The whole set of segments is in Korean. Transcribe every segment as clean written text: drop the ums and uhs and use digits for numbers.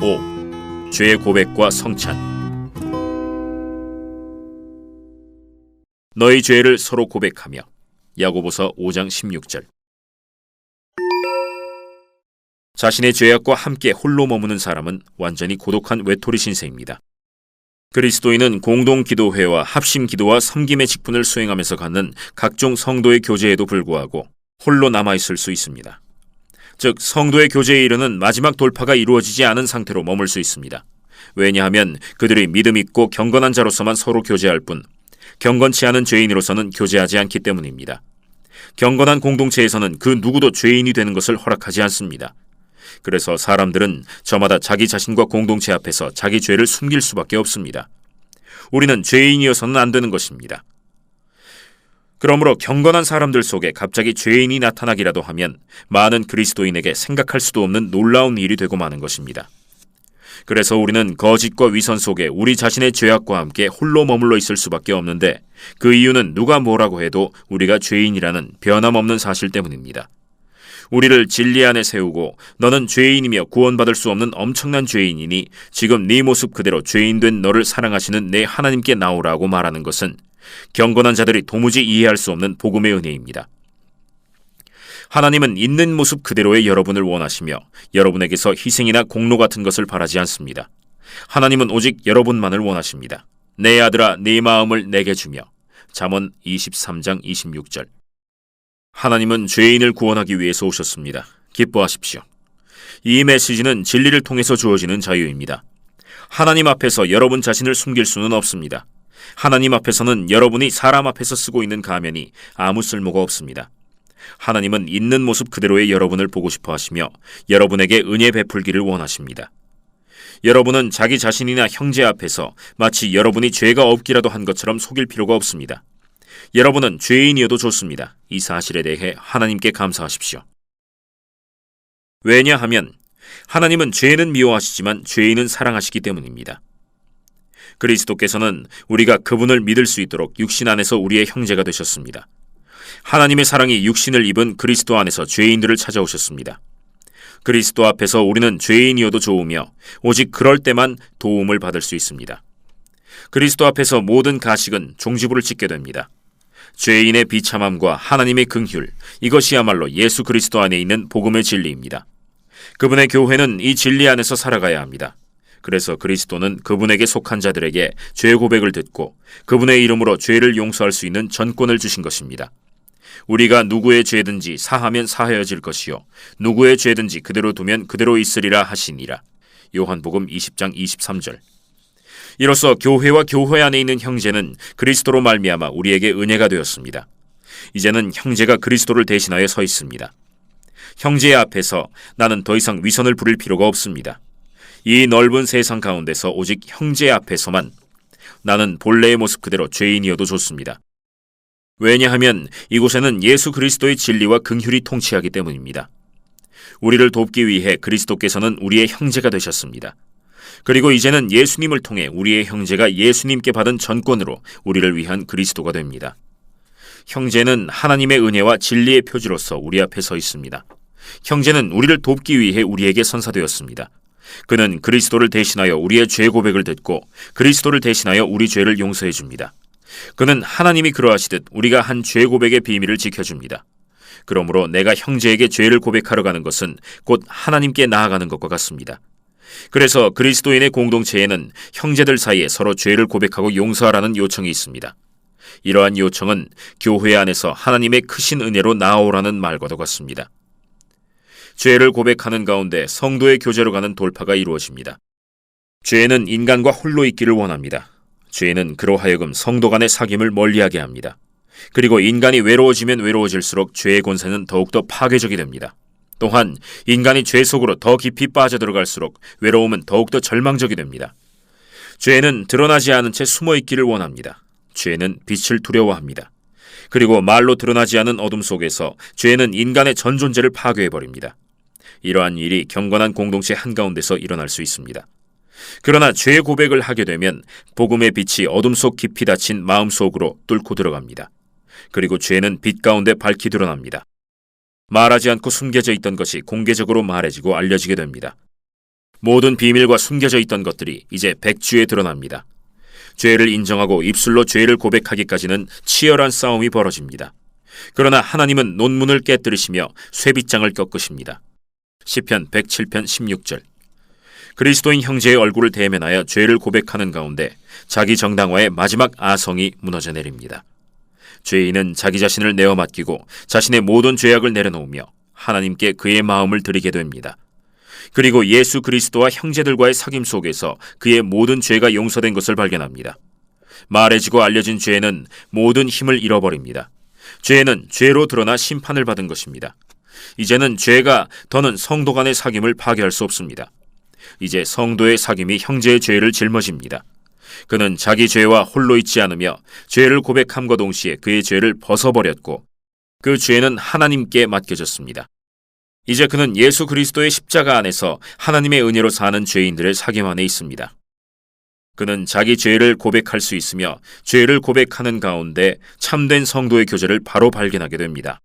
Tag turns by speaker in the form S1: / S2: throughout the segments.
S1: 5. 죄의 고백과 성찬. 너희 죄를 서로 고백하며. 야고보서 5장 16절. 자신의 죄악과 함께 홀로 머무는 사람은 완전히 고독한 외톨이 신세입니다. 그리스도인은 공동기도회와 합심기도와 섬김의 직분을 수행하면서 갖는 각종 성도의 교제에도 불구하고 홀로 남아있을 수 있습니다. 즉, 성도의 교제에 이르는 마지막 돌파가 이루어지지 않은 상태로 머물 수 있습니다. 왜냐하면 그들이 믿음 있고 경건한 자로서만 서로 교제할 뿐 경건치 않은 죄인으로서는 교제하지 않기 때문입니다. 경건한 공동체에서는 그 누구도 죄인이 되는 것을 허락하지 않습니다. 그래서 사람들은 저마다 자기 자신과 공동체 앞에서 자기 죄를 숨길 수밖에 없습니다. 우리는 죄인이어서는 안 되는 것입니다. 그러므로 경건한 사람들 속에 갑자기 죄인이 나타나기라도 하면 많은 그리스도인에게 생각할 수도 없는 놀라운 일이 되고 마는 것입니다. 그래서 우리는 거짓과 위선 속에 우리 자신의 죄악과 함께 홀로 머물러 있을 수밖에 없는데, 그 이유는 누가 뭐라고 해도 우리가 죄인이라는 변함없는 사실 때문입니다. 우리를 진리 안에 세우고 너는 죄인이며 구원받을 수 없는 엄청난 죄인이니 지금 네 모습 그대로 죄인된 너를 사랑하시는 내 하나님께 나오라고 말하는 것은 경건한 자들이 도무지 이해할 수 없는 복음의 은혜입니다. 하나님은 있는 모습 그대로의 여러분을 원하시며 여러분에게서 희생이나 공로 같은 것을 바라지 않습니다. 하나님은 오직 여러분만을 원하십니다. 내 아들아, 네 마음을 내게 주며. 잠언 23장 26절. 하나님은 죄인을 구원하기 위해서 오셨습니다. 기뻐하십시오. 이 메시지는 진리를 통해서 주어지는 자유입니다. 하나님 앞에서 여러분 자신을 숨길 수는 없습니다. 하나님 앞에서는 여러분이 사람 앞에서 쓰고 있는 가면이 아무 쓸모가 없습니다. 하나님은 있는 모습 그대로의 여러분을 보고 싶어 하시며 여러분에게 은혜 베풀기를 원하십니다. 여러분은 자기 자신이나 형제 앞에서 마치 여러분이 죄가 없기라도 한 것처럼 속일 필요가 없습니다. 여러분은 죄인이어도 좋습니다. 이 사실에 대해 하나님께 감사하십시오. 왜냐하면 하나님은 죄는 미워하시지만 죄인은 사랑하시기 때문입니다. 그리스도께서는 우리가 그분을 믿을 수 있도록 육신 안에서 우리의 형제가 되셨습니다. 하나님의 사랑이 육신을 입은 그리스도 안에서 죄인들을 찾아오셨습니다. 그리스도 앞에서 우리는 죄인이어도 좋으며 오직 그럴 때만 도움을 받을 수 있습니다. 그리스도 앞에서 모든 가식은 종지부를 찍게 됩니다. 죄인의 비참함과 하나님의 긍휼, 이것이야말로 예수 그리스도 안에 있는 복음의 진리입니다. 그분의 교회는 이 진리 안에서 살아가야 합니다. 그래서 그리스도는 그분에게 속한 자들에게 죄 고백을 듣고 그분의 이름으로 죄를 용서할 수 있는 전권을 주신 것입니다. 우리가 누구의 죄든지 사하면 사하여질 것이요 누구의 죄든지 그대로 두면 그대로 있으리라 하시니라. 요한복음 20장 23절. 이로써 교회와 교회 안에 있는 형제는 그리스도로 말미암아 우리에게 은혜가 되었습니다. 이제는 형제가 그리스도를 대신하여 서 있습니다. 형제의 앞에서 나는 더 이상 위선을 부릴 필요가 없습니다. 이 넓은 세상 가운데서 오직 형제 앞에서만 나는 본래의 모습 그대로 죄인이어도 좋습니다. 왜냐하면 이곳에는 예수 그리스도의 진리와 긍휼이 통치하기 때문입니다. 우리를 돕기 위해 그리스도께서는 우리의 형제가 되셨습니다. 그리고 이제는 예수님을 통해 우리의 형제가 예수님께 받은 전권으로 우리를 위한 그리스도가 됩니다. 형제는 하나님의 은혜와 진리의 표지로서 우리 앞에 서 있습니다. 형제는 우리를 돕기 위해 우리에게 선사되었습니다. 그는 그리스도를 대신하여 우리의 죄 고백을 듣고 그리스도를 대신하여 우리 죄를 용서해 줍니다. 그는 하나님이 그러하시듯 우리가 한 죄 고백의 비밀을 지켜줍니다. 그러므로 내가 형제에게 죄를 고백하러 가는 것은 곧 하나님께 나아가는 것과 같습니다. 그래서 그리스도인의 공동체에는 형제들 사이에 서로 죄를 고백하고 용서하라는 요청이 있습니다. 이러한 요청은 교회 안에서 하나님의 크신 은혜로 나아오라는 말과도 같습니다. 죄를 고백하는 가운데 성도의 교제로 가는 돌파가 이루어집니다. 죄는 인간과 홀로 있기를 원합니다. 죄는 그로 하여금 성도 간의 사귐을 멀리하게 합니다. 그리고 인간이 외로워지면 외로워질수록 죄의 권세는 더욱더 파괴적이 됩니다. 또한 인간이 죄 속으로 더 깊이 빠져들어갈수록 외로움은 더욱더 절망적이 됩니다. 죄는 드러나지 않은 채 숨어있기를 원합니다. 죄는 빛을 두려워합니다. 그리고 말로 드러나지 않은 어둠 속에서 죄는 인간의 전 존재를 파괴해버립니다. 이러한 일이 경건한 공동체 한가운데서 일어날 수 있습니다. 그러나 죄 고백을 하게 되면 복음의 빛이 어둠 속 깊이 닫힌 마음속으로 뚫고 들어갑니다. 그리고 죄는 빛 가운데 밝히 드러납니다. 말하지 않고 숨겨져 있던 것이 공개적으로 말해지고 알려지게 됩니다. 모든 비밀과 숨겨져 있던 것들이 이제 백주에 드러납니다. 죄를 인정하고 입술로 죄를 고백하기까지는 치열한 싸움이 벌어집니다. 그러나 하나님은 논문을 깨뜨리시며 쇠빗장을 꺾으십니다. 시편 107편 16절. 그리스도인 형제의 얼굴을 대면하여 죄를 고백하는 가운데 자기 정당화의 마지막 아성이 무너져 내립니다. 죄인은 자기 자신을 내어 맡기고 자신의 모든 죄악을 내려놓으며 하나님께 그의 마음을 드리게 됩니다. 그리고 예수 그리스도와 형제들과의 사귐 속에서 그의 모든 죄가 용서된 것을 발견합니다. 말해지고 알려진 죄는 모든 힘을 잃어버립니다. 죄는 죄로 드러나 심판을 받은 것입니다. 이제는 죄가 더는 성도 간의 사귐을 파괴할 수 없습니다. 이제 성도의 사귐이 형제의 죄를 짊어집니다. 그는 자기 죄와 홀로 있지 않으며 죄를 고백함과 동시에 그의 죄를 벗어버렸고 그 죄는 하나님께 맡겨졌습니다. 이제 그는 예수 그리스도의 십자가 안에서 하나님의 은혜로 사는 죄인들의 사귐 안에 있습니다. 그는 자기 죄를 고백할 수 있으며 죄를 고백하는 가운데 참된 성도의 교제를 바로 발견하게 됩니다.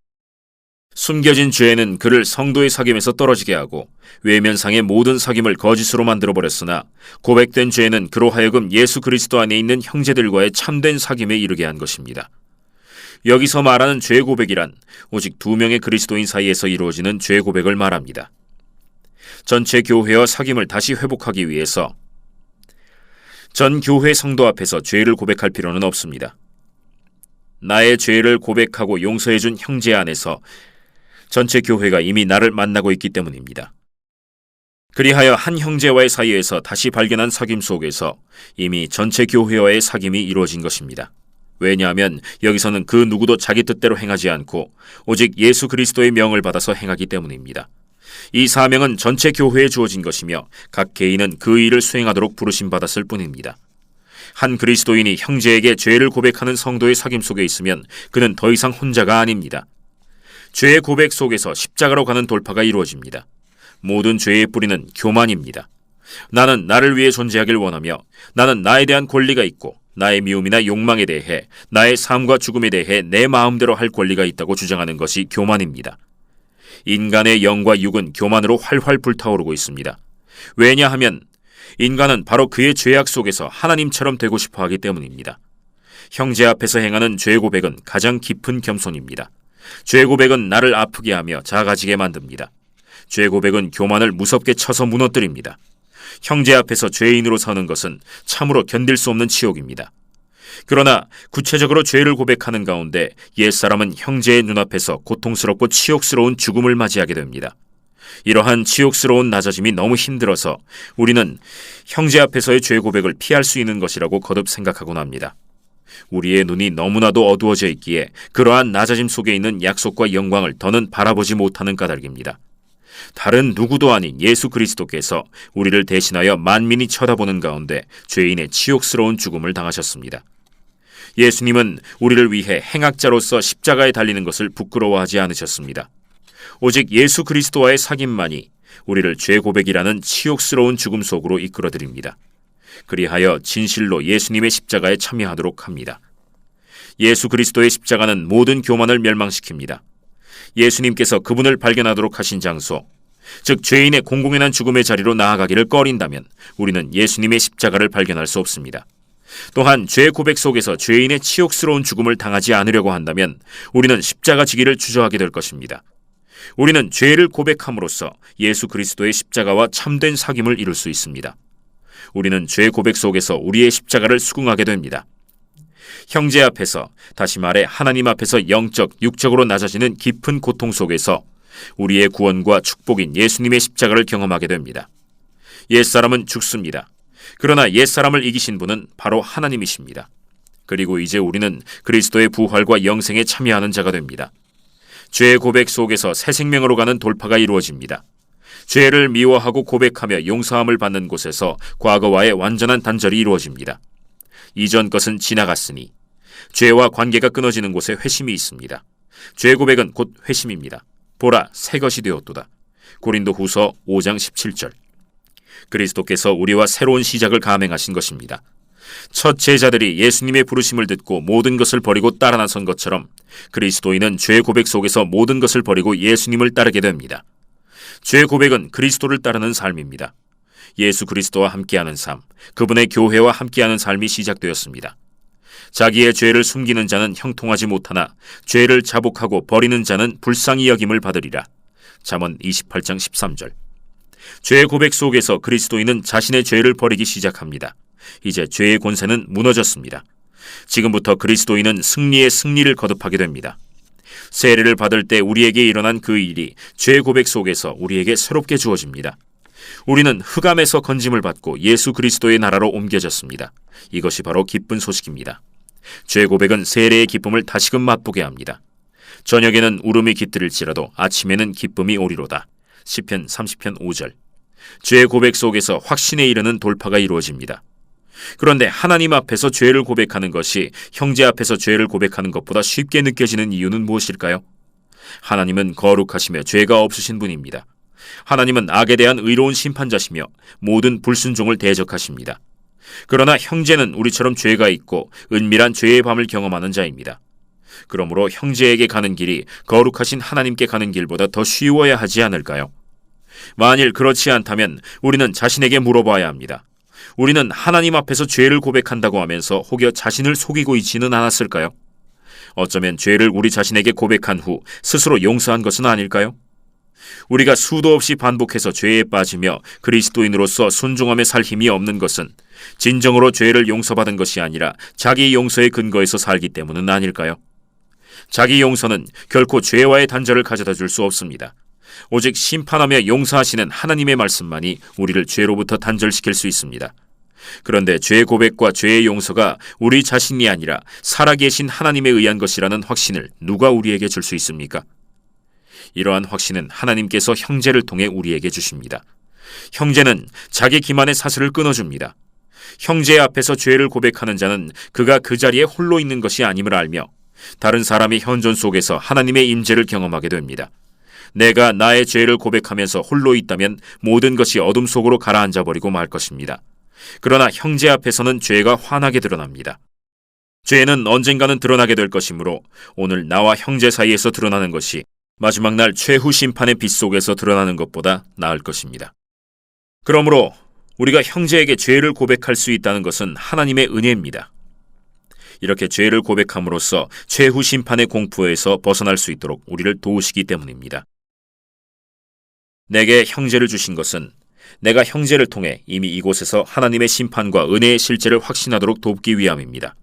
S1: 숨겨진 죄는 그를 성도의 사귐에서 떨어지게 하고 외면상의 모든 사귐을 거짓으로 만들어버렸으나 고백된 죄는 그로 하여금 예수 그리스도 안에 있는 형제들과의 참된 사귐에 이르게 한 것입니다. 여기서 말하는 죄 고백이란 오직 두 명의 그리스도인 사이에서 이루어지는 죄 고백을 말합니다. 전체 교회와 사귐을 다시 회복하기 위해서 전 교회 성도 앞에서 죄를 고백할 필요는 없습니다. 나의 죄를 고백하고 용서해준 형제 안에서 전체 교회가 이미 나를 만나고 있기 때문입니다. 그리하여 한 형제와의 사이에서 다시 발견한 사귐 속에서 이미 전체 교회와의 사귐이 이루어진 것입니다. 왜냐하면 여기서는 그 누구도 자기 뜻대로 행하지 않고 오직 예수 그리스도의 명을 받아서 행하기 때문입니다. 이 사명은 전체 교회에 주어진 것이며 각 개인은 그 일을 수행하도록 부르심받았을 뿐입니다. 한 그리스도인이 형제에게 죄를 고백하는 성도의 사귐 속에 있으면 그는 더 이상 혼자가 아닙니다. 죄의 고백 속에서 십자가로 가는 돌파가 이루어집니다. 모든 죄의 뿌리는 교만입니다. 나는 나를 위해 존재하길 원하며 나는 나에 대한 권리가 있고 나의 미움이나 욕망에 대해 나의 삶과 죽음에 대해 내 마음대로 할 권리가 있다고 주장하는 것이 교만입니다. 인간의 영과 육은 교만으로 활활 불타오르고 있습니다. 왜냐하면 인간은 바로 그의 죄악 속에서 하나님처럼 되고 싶어 하기 때문입니다. 형제 앞에서 행하는 죄 고백은 가장 깊은 겸손입니다. 죄 고백은 나를 아프게 하며 작아지게 만듭니다. 죄 고백은 교만을 무섭게 쳐서 무너뜨립니다. 형제 앞에서 죄인으로 서는 것은 참으로 견딜 수 없는 치욕입니다. 그러나 구체적으로 죄를 고백하는 가운데 옛사람은 형제의 눈앞에서 고통스럽고 치욕스러운 죽음을 맞이하게 됩니다. 이러한 치욕스러운 낮아짐이 너무 힘들어서 우리는 형제 앞에서의 죄 고백을 피할 수 있는 것이라고 거듭 생각하곤 합니다. 우리의 눈이 너무나도 어두워져 있기에 그러한 낮아짐 속에 있는 약속과 영광을 더는 바라보지 못하는 까닭입니다. 다른 누구도 아닌 예수 그리스도께서 우리를 대신하여 만민이 쳐다보는 가운데 죄인의 치욕스러운 죽음을 당하셨습니다. 예수님은 우리를 위해 행악자로서 십자가에 달리는 것을 부끄러워하지 않으셨습니다. 오직 예수 그리스도와의 사귐만이 우리를 죄 고백이라는 치욕스러운 죽음 속으로 이끌어드립니다. 그리하여 진실로 예수님의 십자가에 참여하도록 합니다. 예수 그리스도의 십자가는 모든 교만을 멸망시킵니다. 예수님께서 그분을 발견하도록 하신 장소, 즉 죄인의 공공연한 죽음의 자리로 나아가기를 꺼린다면 우리는 예수님의 십자가를 발견할 수 없습니다. 또한 죄 고백 속에서 죄인의 치욕스러운 죽음을 당하지 않으려고 한다면 우리는 십자가 지기를 주저하게 될 것입니다. 우리는 죄를 고백함으로써 예수 그리스도의 십자가와 참된 사귐을 이룰 수 있습니다. 우리는 죄 고백 속에서 우리의 십자가를 수긍하게 됩니다. 형제 앞에서, 다시 말해 하나님 앞에서 영적, 육적으로 낮아지는 깊은 고통 속에서 우리의 구원과 축복인 예수님의 십자가를 경험하게 됩니다. 옛사람은 죽습니다. 그러나 옛사람을 이기신 분은 바로 하나님이십니다. 그리고 이제 우리는 그리스도의 부활과 영생에 참여하는 자가 됩니다. 죄 고백 속에서 새 생명으로 가는 돌파가 이루어집니다. 죄를 미워하고 고백하며 용서함을 받는 곳에서 과거와의 완전한 단절이 이루어집니다. 이전 것은 지나갔으니 죄와 관계가 끊어지는 곳에 회심이 있습니다. 죄 고백은 곧 회심입니다. 보라, 새 것이 되었도다. 고린도후서 5장 17절. 그리스도께서 우리와 새로운 시작을 감행하신 것입니다. 첫 제자들이 예수님의 부르심을 듣고 모든 것을 버리고 따라 나선 것처럼 그리스도인은 죄 고백 속에서 모든 것을 버리고 예수님을 따르게 됩니다. 죄 고백은 그리스도를 따르는 삶입니다. 예수 그리스도와 함께하는 삶, 그분의 교회와 함께하는 삶이 시작되었습니다. 자기의 죄를 숨기는 자는 형통하지 못하나 죄를 자복하고 버리는 자는 불쌍히 여김을 받으리라. 잠언 28장 13절. 죄의 고백 속에서 그리스도인은 자신의 죄를 버리기 시작합니다. 이제 죄의 권세는 무너졌습니다. 지금부터 그리스도인은 승리의 승리를 거듭하게 됩니다. 세례를 받을 때 우리에게 일어난 그 일이 죄의 고백 속에서 우리에게 새롭게 주어집니다. 우리는 흑암에서 건짐을 받고 예수 그리스도의 나라로 옮겨졌습니다. 이것이 바로 기쁜 소식입니다. 죄의 고백은 세례의 기쁨을 다시금 맛보게 합니다. 저녁에는 울음이 깃들일지라도 아침에는 기쁨이 오리로다. 시편 30편 5절. 죄의 고백 속에서 확신에 이르는 돌파가 이루어집니다. 그런데 하나님 앞에서 죄를 고백하는 것이 형제 앞에서 죄를 고백하는 것보다 쉽게 느껴지는 이유는 무엇일까요? 하나님은 거룩하시며 죄가 없으신 분입니다. 하나님은 악에 대한 의로운 심판자시며 모든 불순종을 대적하십니다. 그러나 형제는 우리처럼 죄가 있고 은밀한 죄의 밤을 경험하는 자입니다. 그러므로 형제에게 가는 길이 거룩하신 하나님께 가는 길보다 더 쉬워야 하지 않을까요? 만일 그렇지 않다면 우리는 자신에게 물어봐야 합니다. 우리는 하나님 앞에서 죄를 고백한다고 하면서 혹여 자신을 속이고 있지는 않았을까요? 어쩌면 죄를 우리 자신에게 고백한 후 스스로 용서한 것은 아닐까요? 우리가 수도 없이 반복해서 죄에 빠지며 그리스도인으로서 순종하며 살 힘이 없는 것은 진정으로 죄를 용서받은 것이 아니라 자기 용서의 근거에서 살기 때문은 아닐까요? 자기 용서는 결코 죄와의 단절을 가져다 줄 수 없습니다. 오직 심판하며 용서하시는 하나님의 말씀만이 우리를 죄로부터 단절시킬 수 있습니다. 그런데 죄 고백과 죄의 용서가 우리 자신이 아니라 살아계신 하나님에 의한 것이라는 확신을 누가 우리에게 줄 수 있습니까? 이러한 확신은 하나님께서 형제를 통해 우리에게 주십니다. 형제는 자기 기만의 사슬을 끊어줍니다. 형제 앞에서 죄를 고백하는 자는 그가 그 자리에 홀로 있는 것이 아님을 알며 다른 사람의 현존 속에서 하나님의 임재를 경험하게 됩니다. 내가 나의 죄를 고백하면서 홀로 있다면 모든 것이 어둠 속으로 가라앉아 버리고 말 것입니다. 그러나 형제 앞에서는 죄가 환하게 드러납니다. 죄는 언젠가는 드러나게 될 것이므로 오늘 나와 형제 사이에서 드러나는 것이 마지막 날 최후 심판의 빛 속에서 드러나는 것보다 나을 것입니다. 그러므로 우리가 형제에게 죄를 고백할 수 있다는 것은 하나님의 은혜입니다. 이렇게 죄를 고백함으로써 최후 심판의 공포에서 벗어날 수 있도록 우리를 도우시기 때문입니다. 내게 형제를 주신 것은 내가 형제를 통해 이미 이곳에서 하나님의 심판과 은혜의 실제를 확신하도록 돕기 위함입니다.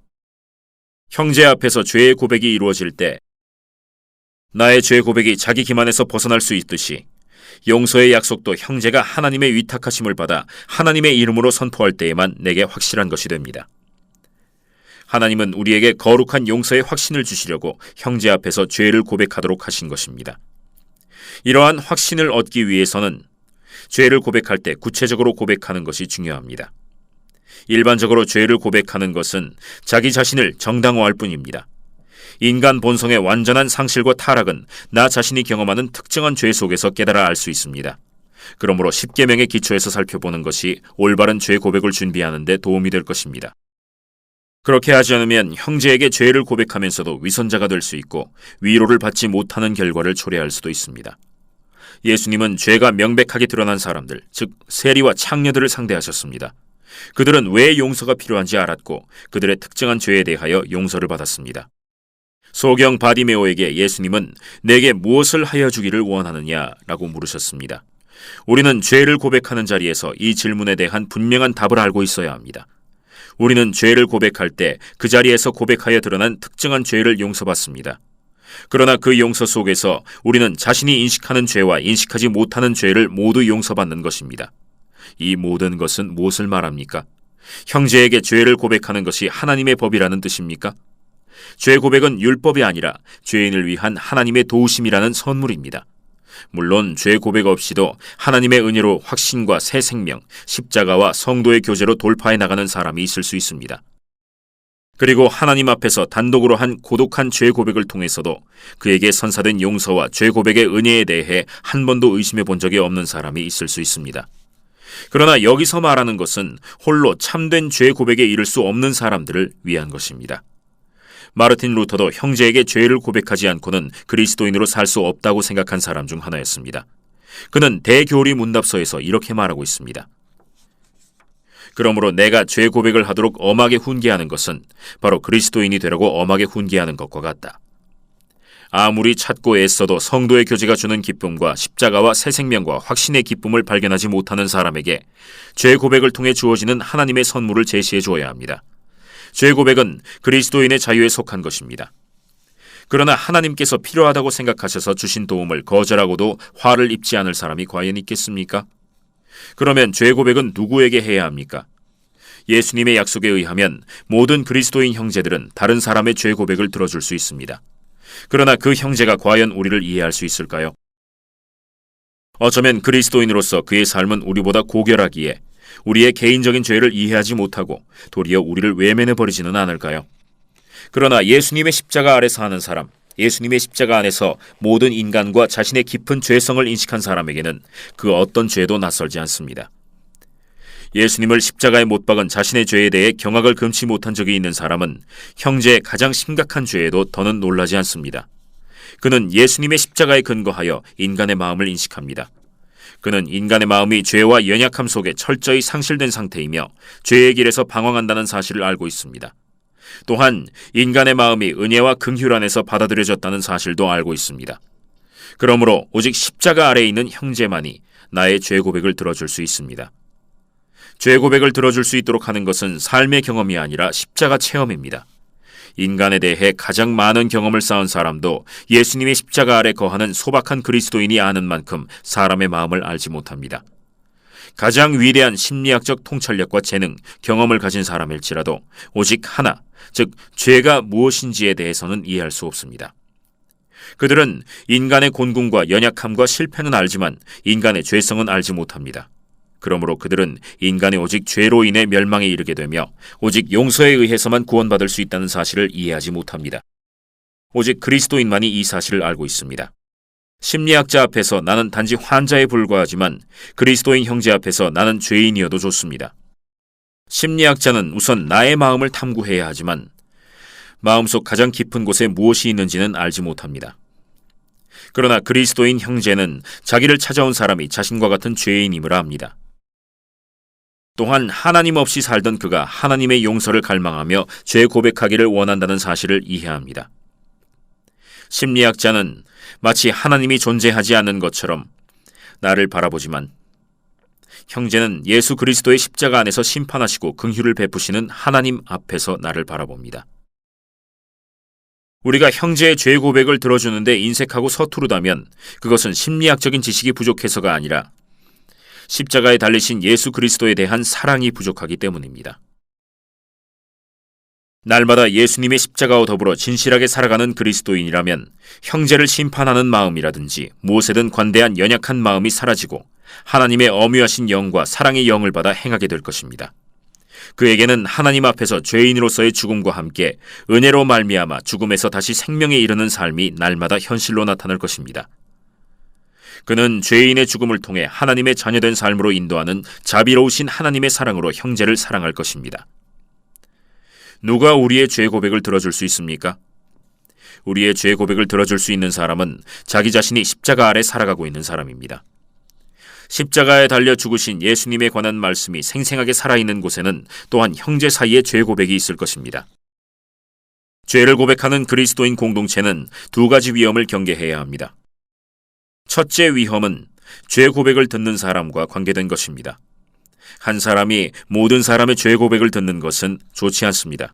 S1: 형제 앞에서 죄의 고백이 이루어질 때 나의 죄 고백이 자기 기만에서 벗어날 수 있듯이 용서의 약속도 형제가 하나님의 위탁하심을 받아 하나님의 이름으로 선포할 때에만 내게 확실한 것이 됩니다. 하나님은 우리에게 거룩한 용서의 확신을 주시려고 형제 앞에서 죄를 고백하도록 하신 것입니다. 이러한 확신을 얻기 위해서는 죄를 고백할 때 구체적으로 고백하는 것이 중요합니다. 일반적으로 죄를 고백하는 것은 자기 자신을 정당화할 뿐입니다. 인간 본성의 완전한 상실과 타락은 나 자신이 경험하는 특정한 죄 속에서 깨달아 알 수 있습니다. 그러므로 10계명의 기초에서 살펴보는 것이 올바른 죄 고백을 준비하는 데 도움이 될 것입니다. 그렇게 하지 않으면 형제에게 죄를 고백하면서도 위선자가 될 수 있고 위로를 받지 못하는 결과를 초래할 수도 있습니다. 예수님은 죄가 명백하게 드러난 사람들, 즉 세리와 창녀들을 상대하셨습니다. 그들은 왜 용서가 필요한지 알았고 그들의 특정한 죄에 대하여 용서를 받았습니다. 소경 바디메오에게 예수님은 내게 무엇을 하여 주기를 원하느냐라고 물으셨습니다. 우리는 죄를 고백하는 자리에서 이 질문에 대한 분명한 답을 알고 있어야 합니다. 우리는 죄를 고백할 때 그 자리에서 고백하여 드러난 특정한 죄를 용서받습니다. 그러나 그 용서 속에서 우리는 자신이 인식하는 죄와 인식하지 못하는 죄를 모두 용서받는 것입니다. 이 모든 것은 무엇을 말합니까? 형제에게 죄를 고백하는 것이 하나님의 법이라는 뜻입니까? 죄 고백은 율법이 아니라 죄인을 위한 하나님의 도우심이라는 선물입니다. 물론 죄 고백 없이도 하나님의 은혜로 확신과 새 생명, 십자가와 성도의 교제로 돌파해 나가는 사람이 있을 수 있습니다. 그리고 하나님 앞에서 단독으로 한 고독한 죄 고백을 통해서도 그에게 선사된 용서와 죄 고백의 은혜에 대해 한 번도 의심해 본 적이 없는 사람이 있을 수 있습니다. 그러나 여기서 말하는 것은 홀로 참된 죄 고백에 이를 수 없는 사람들을 위한 것입니다. 마르틴 루터도 형제에게 죄를 고백하지 않고는 그리스도인으로 살 수 없다고 생각한 사람 중 하나였습니다. 그는 대교리 문답서에서 이렇게 말하고 있습니다. 그러므로 내가 죄 고백을 하도록 엄하게 훈계하는 것은 바로 그리스도인이 되라고 엄하게 훈계하는 것과 같다. 아무리 찾고 애써도 성도의 교제가 주는 기쁨과 십자가와 새 생명과 확신의 기쁨을 발견하지 못하는 사람에게 죄 고백을 통해 주어지는 하나님의 선물을 제시해 주어야 합니다. 죄 고백은 그리스도인의 자유에 속한 것입니다. 그러나 하나님께서 필요하다고 생각하셔서 주신 도움을 거절하고도 화를 입지 않을 사람이 과연 있겠습니까? 그러면 죄 고백은 누구에게 해야 합니까? 예수님의 약속에 의하면 모든 그리스도인 형제들은 다른 사람의 죄 고백을 들어줄 수 있습니다. 그러나 그 형제가 과연 우리를 이해할 수 있을까요? 어쩌면 그리스도인으로서 그의 삶은 우리보다 고결하기에 우리의 개인적인 죄를 이해하지 못하고 도리어 우리를 외면해버리지는 않을까요? 그러나 예수님의 십자가 아래 사는 사람, 예수님의 십자가 안에서 모든 인간과 자신의 깊은 죄성을 인식한 사람에게는 그 어떤 죄도 낯설지 않습니다. 예수님을 십자가에 못 박은 자신의 죄에 대해 경악을 금치 못한 적이 있는 사람은 형제의 가장 심각한 죄에도 더는 놀라지 않습니다. 그는 예수님의 십자가에 근거하여 인간의 마음을 인식합니다. 그는 인간의 마음이 죄와 연약함 속에 철저히 상실된 상태이며 죄의 길에서 방황한다는 사실을 알고 있습니다. 또한 인간의 마음이 은혜와 긍휼 안에서 받아들여졌다는 사실도 알고 있습니다. 그러므로 오직 십자가 아래에 있는 형제만이 나의 죄 고백을 들어줄 수 있습니다. 죄 고백을 들어줄 수 있도록 하는 것은 삶의 경험이 아니라 십자가 체험입니다. 인간에 대해 가장 많은 경험을 쌓은 사람도 예수님의 십자가 아래 거하는 소박한 그리스도인이 아는 만큼 사람의 마음을 알지 못합니다. 가장 위대한 심리학적 통찰력과 재능, 경험을 가진 사람일지라도 오직 하나, 즉 죄가 무엇인지에 대해서는 이해할 수 없습니다. 그들은 인간의 곤궁과 연약함과 실패는 알지만 인간의 죄성은 알지 못합니다. 그러므로 그들은 인간의 오직 죄로 인해 멸망에 이르게 되며 오직 용서에 의해서만 구원받을 수 있다는 사실을 이해하지 못합니다. 오직 그리스도인만이 이 사실을 알고 있습니다. 심리학자 앞에서 나는 단지 환자에 불과하지만 그리스도인 형제 앞에서 나는 죄인이어도 좋습니다. 심리학자는 우선 나의 마음을 탐구해야 하지만 마음속 가장 깊은 곳에 무엇이 있는지는 알지 못합니다. 그러나 그리스도인 형제는 자기를 찾아온 사람이 자신과 같은 죄인임을 압니다. 또한 하나님 없이 살던 그가 하나님의 용서를 갈망하며 죄 고백하기를 원한다는 사실을 이해합니다. 심리학자는 마치 하나님이 존재하지 않는 것처럼 나를 바라보지만 형제는 예수 그리스도의 십자가 안에서 심판하시고 긍휼을 베푸시는 하나님 앞에서 나를 바라봅니다. 우리가 형제의 죄 고백을 들어주는데 인색하고 서투르다면 그것은 심리학적인 지식이 부족해서가 아니라 십자가에 달리신 예수 그리스도에 대한 사랑이 부족하기 때문입니다. 날마다 예수님의 십자가와 더불어 진실하게 살아가는 그리스도인이라면 형제를 심판하는 마음이라든지 무엇에든 관대한 연약한 마음이 사라지고 하나님의 엄유하신 영과 사랑의 영을 받아 행하게 될 것입니다. 그에게는 하나님 앞에서 죄인으로서의 죽음과 함께 은혜로 말미암아 죽음에서 다시 생명에 이르는 삶이 날마다 현실로 나타날 것입니다. 그는 죄인의 죽음을 통해 하나님의 자녀된 삶으로 인도하는 자비로우신 하나님의 사랑으로 형제를 사랑할 것입니다. 누가 우리의 죄 고백을 들어줄 수 있습니까? 우리의 죄 고백을 들어줄 수 있는 사람은 자기 자신이 십자가 아래 살아가고 있는 사람입니다. 십자가에 달려 죽으신 예수님에 관한 말씀이 생생하게 살아있는 곳에는 또한 형제 사이에 죄 고백이 있을 것입니다. 죄를 고백하는 그리스도인 공동체는 두 가지 위험을 경계해야 합니다. 첫째 위험은 죄 고백을 듣는 사람과 관계된 것입니다. 한 사람이 모든 사람의 죄 고백을 듣는 것은 좋지 않습니다.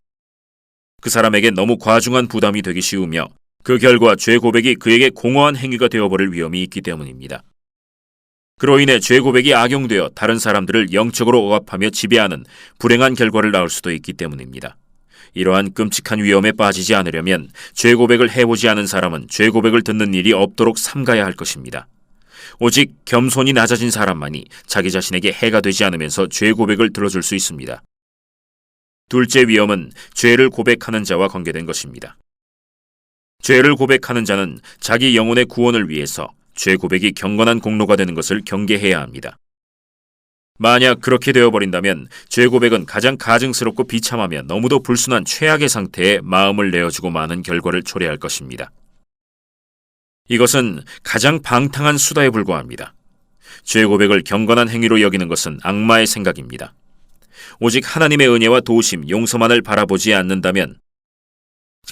S1: 그 사람에게 너무 과중한 부담이 되기 쉬우며 그 결과 죄 고백이 그에게 공허한 행위가 되어버릴 위험이 있기 때문입니다. 그로 인해 죄 고백이 악용되어 다른 사람들을 영적으로 억압하며 지배하는 불행한 결과를 낳을 수도 있기 때문입니다. 이러한 끔찍한 위험에 빠지지 않으려면 죄 고백을 해보지 않은 사람은 죄 고백을 듣는 일이 없도록 삼가야 할 것입니다. 오직 겸손이 낮아진 사람만이 자기 자신에게 해가 되지 않으면서 죄 고백을 들어줄 수 있습니다. 둘째 위험은 죄를 고백하는 자와 관계된 것입니다. 죄를 고백하는 자는 자기 영혼의 구원을 위해서 죄 고백이 경건한 공로가 되는 것을 경계해야 합니다. 만약 그렇게 되어버린다면 죄 고백은 가장 가증스럽고 비참하며 너무도 불순한 최악의 상태에 마음을 내어주고 마는 결과를 초래할 것입니다. 이것은 가장 방탕한 수다에 불과합니다. 죄 고백을 경건한 행위로 여기는 것은 악마의 생각입니다. 오직 하나님의 은혜와 도우심, 용서만을 바라보지 않는다면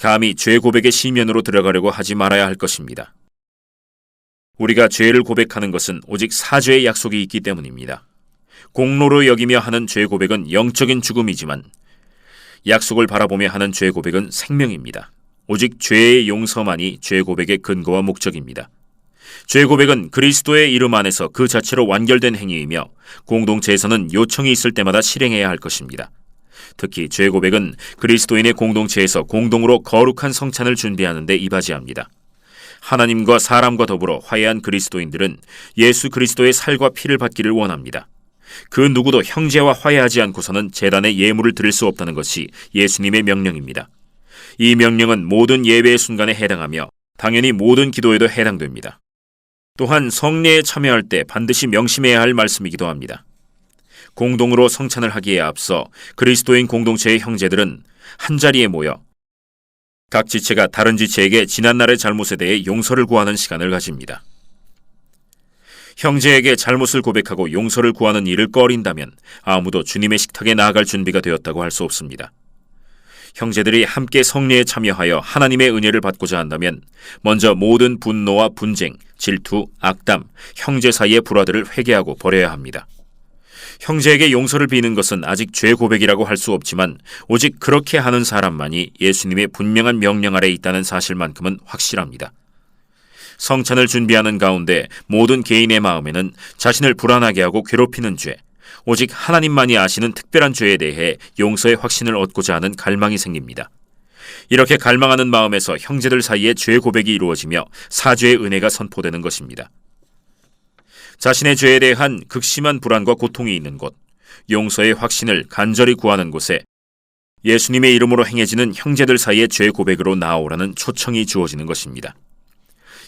S1: 감히 죄 고백의 시면으로 들어가려고 하지 말아야 할 것입니다. 우리가 죄를 고백하는 것은 오직 사죄의 약속이 있기 때문입니다. 공로로 여기며 하는 죄 고백은 영적인 죽음이지만 약속을 바라보며 하는 죄 고백은 생명입니다. 오직 죄의 용서만이 죄 고백의 근거와 목적입니다. 죄 고백은 그리스도의 이름 안에서 그 자체로 완결된 행위이며 공동체에서는 요청이 있을 때마다 실행해야 할 것입니다. 특히 죄 고백은 그리스도인의 공동체에서 공동으로 거룩한 성찬을 준비하는 데 이바지합니다. 하나님과 사람과 더불어 화해한 그리스도인들은 예수 그리스도의 살과 피를 받기를 원합니다. 그 누구도 형제와 화해하지 않고서는 제단에 예물을 드릴 수 없다는 것이 예수님의 명령입니다. 이 명령은 모든 예배의 순간에 해당하며 당연히 모든 기도에도 해당됩니다. 또한 성례에 참여할 때 반드시 명심해야 할 말씀이기도 합니다. 공동으로 성찬을 하기에 앞서 그리스도인 공동체의 형제들은 한자리에 모여 각 지체가 다른 지체에게 지난날의 잘못에 대해 용서를 구하는 시간을 가집니다. 형제에게 잘못을 고백하고 용서를 구하는 일을 꺼린다면 아무도 주님의 식탁에 나아갈 준비가 되었다고 할 수 없습니다. 형제들이 함께 성례에 참여하여 하나님의 은혜를 받고자 한다면 먼저 모든 분노와 분쟁, 질투, 악담, 형제 사이의 불화들을 회개하고 버려야 합니다. 형제에게 용서를 비는 것은 아직 죄 고백이라고 할 수 없지만 오직 그렇게 하는 사람만이 예수님의 분명한 명령 아래 있다는 사실만큼은 확실합니다. 성찬을 준비하는 가운데 모든 개인의 마음에는 자신을 불안하게 하고 괴롭히는 죄, 오직 하나님만이 아시는 특별한 죄에 대해 용서의 확신을 얻고자 하는 갈망이 생깁니다. 이렇게 갈망하는 마음에서 형제들 사이에 죄 고백이 이루어지며 사죄의 은혜가 선포되는 것입니다. 자신의 죄에 대한 극심한 불안과 고통이 있는 곳, 용서의 확신을 간절히 구하는 곳에 예수님의 이름으로 행해지는 형제들 사이의 죄 고백으로 나아오라는 초청이 주어지는 것입니다.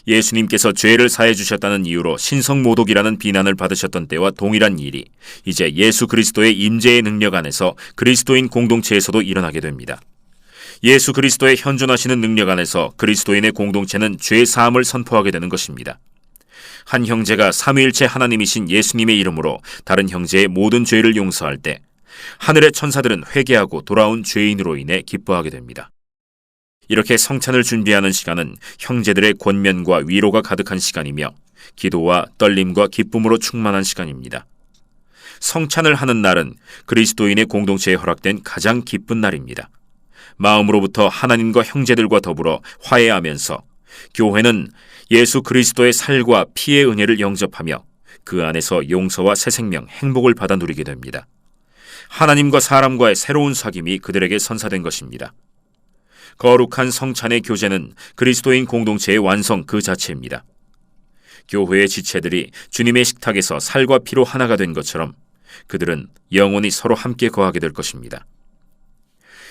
S1: 예수님께서 죄를 사해 주셨다는 이유로 신성모독이라는 비난을 받으셨던 때와 동일한 일이 이제 예수 그리스도의 임재의 능력 안에서 그리스도인 공동체에서도 일어나게 됩니다. 예수 그리스도의 현존하시는 능력 안에서 그리스도인의 공동체는 죄 사함을 선포하게 되는 것입니다. 한 형제가 삼위일체 하나님이신 예수님의 이름으로 다른 형제의 모든 죄를 용서할 때 하늘의 천사들은 회개하고 돌아온 죄인으로 인해 기뻐하게 됩니다. 이렇게 성찬을 준비하는 시간은 형제들의 권면과 위로가 가득한 시간이며 기도와 떨림과 기쁨으로 충만한 시간입니다. 성찬을 하는 날은 그리스도인의 공동체에 허락된 가장 기쁜 날입니다. 마음으로부터 하나님과 형제들과 더불어 화해하면서 교회는 예수 그리스도의 살과 피의 은혜를 영접하며 그 안에서 용서와 새 생명, 행복을 받아 누리게 됩니다. 하나님과 사람과의 새로운 사귐이 그들에게 선사된 것입니다. 거룩한 성찬의 교제는 그리스도인 공동체의 완성 그 자체입니다. 교회의 지체들이 주님의 식탁에서 살과 피로 하나가 된 것처럼 그들은 영원히 서로 함께 거하게 될 것입니다.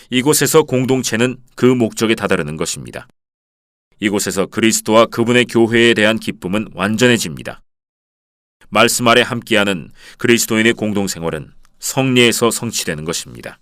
S1: 이곳에서 공동체는 그 목적에 다다르는 것입니다. 이곳에서 그리스도와 그분의 교회에 대한 기쁨은 완전해집니다. 말씀 아래 함께하는 그리스도인의 공동생활은 성례에서 성취되는 것입니다.